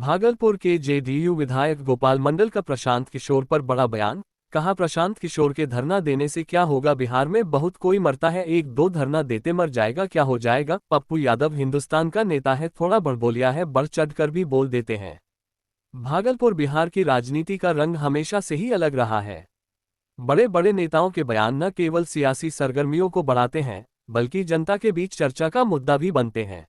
भागलपुर के जेडीयू विधायक गोपाल मंडल का प्रशांत किशोर पर बड़ा बयान। कहा, प्रशांत किशोर के धरना देने से क्या होगा, बिहार में बहुत कोई मरता है, एक दो धरना देते मर जाएगा, क्या हो जाएगा। पप्पू यादव हिंदुस्तान का नेता है, थोड़ा बड़बोलिया है, बढ़ चढ़कर भी बोल देते हैं। भागलपुर बिहार की राजनीति का रंग हमेशा से ही अलग रहा है। बड़े बड़े नेताओं के बयान न केवल सियासी सरगर्मियों को बढ़ाते हैं, बल्कि जनता के बीच चर्चा का मुद्दा भी बनते हैं।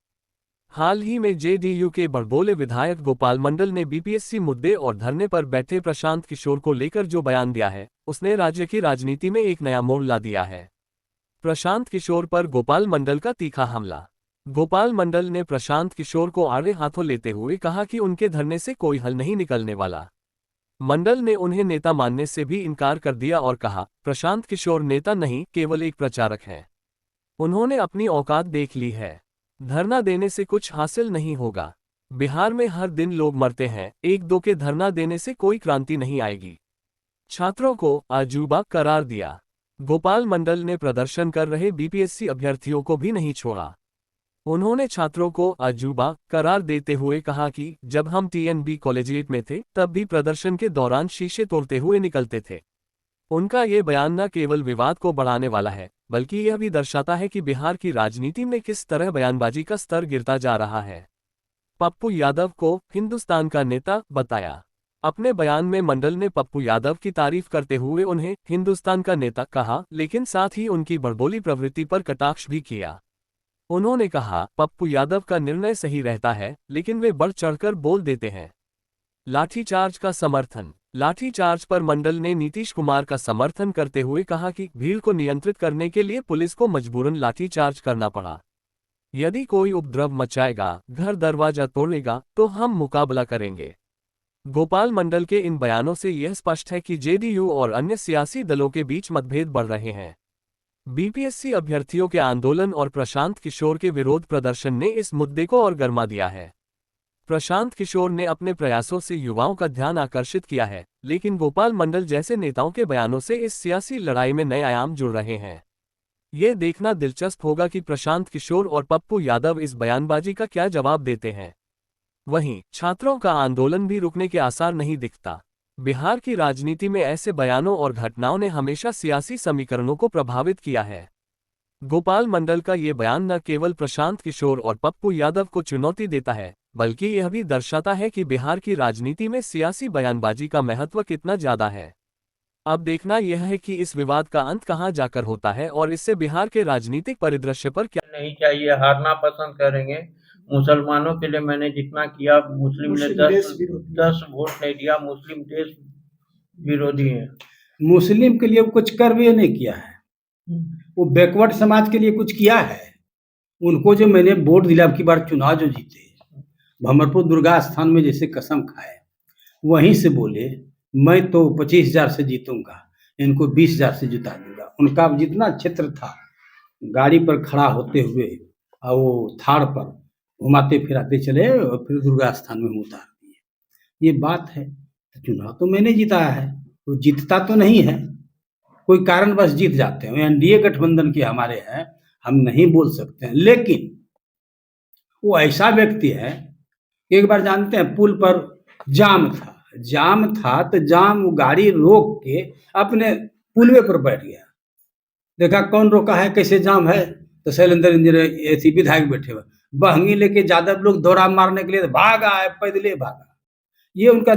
हाल ही में जेडीयू के बड़बोले विधायक गोपाल मंडल ने बीपीएससी मुद्दे और धरने पर बैठे प्रशांत किशोर को लेकर जो बयान दिया है, उसने राज्य की राजनीति में एक नया मोड़ ला दिया है। प्रशांत किशोर पर गोपाल मंडल का तीखा हमला। गोपाल मंडल ने प्रशांत किशोर को आड़े हाथों लेते हुए कहा कि उनके धरने से कोई हल नहीं निकलने वाला। मंडल ने उन्हें नेता मानने से भी इनकार कर दिया और कहा, प्रशांत किशोर नेता नहीं, केवल एक प्रचारक हैं। उन्होंने अपनी औकात देख ली है। धरना देने से कुछ हासिल नहीं होगा। बिहार में हर दिन लोग मरते हैं, एक दो के धरना देने से कोई क्रांति नहीं आएगी। छात्रों को अजूबा करार दिया। गोपाल मंडल ने प्रदर्शन कर रहे बीपीएससी अभ्यर्थियों को भी नहीं छोड़ा। उन्होंने छात्रों को अजूबा करार देते हुए कहा कि जब हम टीएनबी कॉलेजिएट में थे, तब भी प्रदर्शन के दौरान शीशे तोड़ते हुए निकलते थे। उनका ये बयान न केवल विवाद को बढ़ाने वाला है, बल्कि यह भी दर्शाता है कि बिहार की राजनीति में किस तरह बयानबाजी का स्तर गिरता जा रहा है। पप्पू यादव को हिंदुस्तान का नेता बताया। अपने बयान में मंडल ने पप्पू यादव की तारीफ करते हुए उन्हें हिंदुस्तान का नेता कहा, लेकिन साथ ही उनकी बड़बोली प्रवृत्ति पर कटाक्ष भी किया। उन्होंने कहा, पप्पू यादव का निर्णय सही रहता है, लेकिन वे बढ़ चढ़कर बोल देते हैं। लाठीचार्ज का समर्थन। लाठीचार्ज पर मंडल ने नीतीश कुमार का समर्थन करते हुए कहा कि भीड़ को नियंत्रित करने के लिए पुलिस को मजबूरन लाठीचार्ज करना पड़ा। यदि कोई उपद्रव मचाएगा, घर दरवाजा तोड़ेगा, तो हम मुकाबला करेंगे। गोपाल मंडल के इन बयानों से यह स्पष्ट है कि जेडीयू और अन्य सियासी दलों के बीच मतभेद बढ़ रहे हैं। बीपीएससी अभ्यर्थियों के आंदोलन और प्रशांत किशोर के विरोध प्रदर्शन ने इस मुद्दे को और गर्मा दिया है। प्रशांत किशोर ने अपने प्रयासों से युवाओं का ध्यान आकर्षित किया है, लेकिन गोपाल मंडल जैसे नेताओं के बयानों से इस सियासी लड़ाई में नए आयाम जुड़ रहे हैं। ये देखना दिलचस्प होगा कि प्रशांत किशोर और पप्पू यादव इस बयानबाजी का क्या जवाब देते हैं। वहीं छात्रों का आंदोलन भी रुकने के आसार नहीं दिखता। बिहार की राजनीति में ऐसे बयानों और घटनाओं ने हमेशा सियासी समीकरणों को प्रभावित किया है। गोपाल मंडल का ये बयान न केवल प्रशांत किशोर और पप्पू यादव को चुनौती देता है, बल्कि यह भी दर्शाता है कि बिहार की राजनीति में सियासी बयानबाजी का महत्व कितना ज्यादा है। अब देखना यह है कि इस विवाद का अंत कहां जाकर होता है और इससे बिहार के राजनीतिक परिदृश्य पर क्या नहीं चाहिए, हारना पसंद करेंगे। मुसलमानों के लिए मैंने जितना किया, मुस्लिम ने 10 वोट नहीं दिया। मुस्लिम देश विरोधी है। मुस्लिम के लिए कुछ कर भी नहीं किया है। वो बैकवर्ड समाज के लिए कुछ किया है। उनको जो मैंने वोट दिला, अब की बार चुनाव जो जीते, भमरपुर दुर्गा स्थान में जैसे कसम खाए, वहीं से बोले मैं तो 25,000 से जीतूंगा, इनको 20,000 से जिता दूंगा। उनका जितना क्षेत्र था, गाड़ी पर खड़ा होते हुए और वो थाड़ पर घुमाते फिराते चले और फिर दुर्गा स्थान में उतार दिए। ये बात है। तो चुनाव तो मैंने जिताया है, वो जीतता तो नहीं है, कोई कारणवश जीत जाते हैं। एनडीए गठबंधन के हमारे हैं, हम नहीं बोल सकते हैं। लेकिन वो ऐसा व्यक्ति है, एक बार जानते हैं पुल पर जाम था तो जाम वो गाड़ी रोक के अपने पुलवे पर बैठ गया। देखा कौन रोका है, कैसे जाम है, तो शैलेंद्र इंजीनियर ऐसी विधायक बैठे हुए, बहंगी लेके यादव लोग दौरा मारने के लिए भागा है, पैदले भागा। ये उनका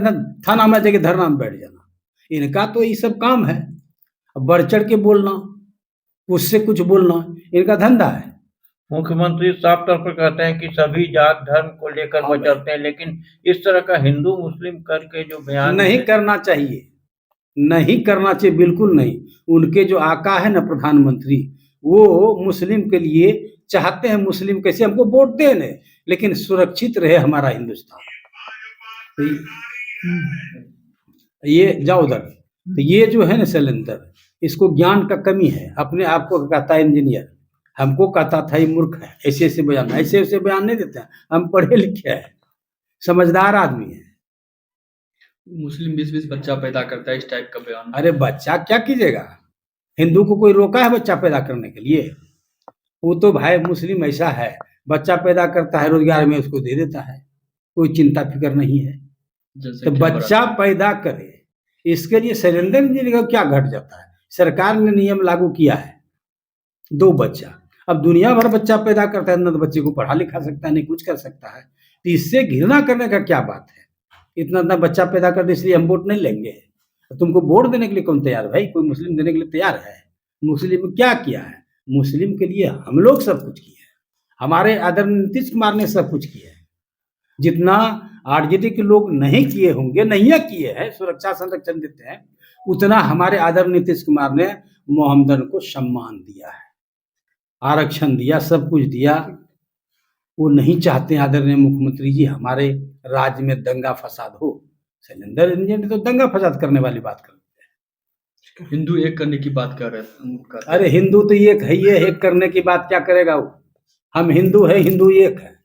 थाना में जाके धरना में बैठ जाना, इनका तो ये सब काम है। बढ़ चढ़ के बोलना, उससे कुछ बोलना इनका धंधा है। मुख्यमंत्री साफ तौर पर कहते हैं कि सभी जात धर्म को लेकर वो चलते हैं, लेकिन इस तरह का हिंदू मुस्लिम करके जो बयान नहीं करना चाहिए, नहीं करना चाहिए, बिल्कुल नहीं। उनके जो आका है ना प्रधानमंत्री, वो मुस्लिम के लिए चाहते हैं, मुस्लिम कैसे हमको वोट देने, लेकिन सुरक्षित रहे हमारा हिंदुस्तान। ये जाओ उधर। तो ये जो है ना शैलेंद्र, इसको ज्ञान का कमी है। अपने आप को कहता है इंजीनियर, हमको कहता था ये मूर्ख है, ऐसे ऐसे बयान, ऐसे ऐसे बयान नहीं देते हैं। हम पढ़े लिखे हैं, समझदार आदमी है। मुस्लिम 20-20 बच्चा पैदा करता है, इस टाइप का बयान। अरे बच्चा क्या कीजिएगा, हिंदू को कोई रोका है बच्चा पैदा करने के लिए? वो तो भाई मुस्लिम ऐसा है, बच्चा पैदा करता है, रोजगार में उसको दे देता है। कोई चिंता फिक्र नहीं है। तो जनसंख्या बच्चा पैदा करे, इसके लिए सिलेंडर इंजीनियर का क्या घट जाता है? सरकार ने नियम लागू किया है 2 बच्चा, अब दुनिया भर बच्चा पैदा करता है, न तो बच्चे को पढ़ा लिखा सकता है, नहीं कुछ कर सकता है। तो इससे घृणा करने का क्या बात है? इतना इतना बच्चा पैदा कर दे इसलिए हम वोट नहीं लेंगे। तो तुमको वोट देने के लिए कौन तैयार है भाई? कोई मुस्लिम देने के लिए तैयार है? मुस्लिम क्या किया है? मुस्लिम के लिए हम लोग सब कुछ किए हैं, हमारे आदरणीय नीतीश कुमार ने सब कुछ किया है। जितना आरजेडी के लोग नहीं किए होंगे, नहीं किए हैं, सुरक्षा संरक्षण देते हैं, उतना हमारे आदरणीय नीतीश कुमार ने मोहम्मदन को सम्मान दिया है, आरक्षण दिया, सब कुछ दिया। वो नहीं चाहते आदरणीय मुख्यमंत्री जी हमारे राज्य में दंगा फसाद हो। सिलेंडर इंजीनियर तो दंगा फसाद करने वाली बात करते हैं। हिंदू एक करने की बात कर रहे हैं। अरे हिंदू तो एक है, ये एक करने की बात क्या करेगा वो? हम हिंदू है, हिंदू एक है।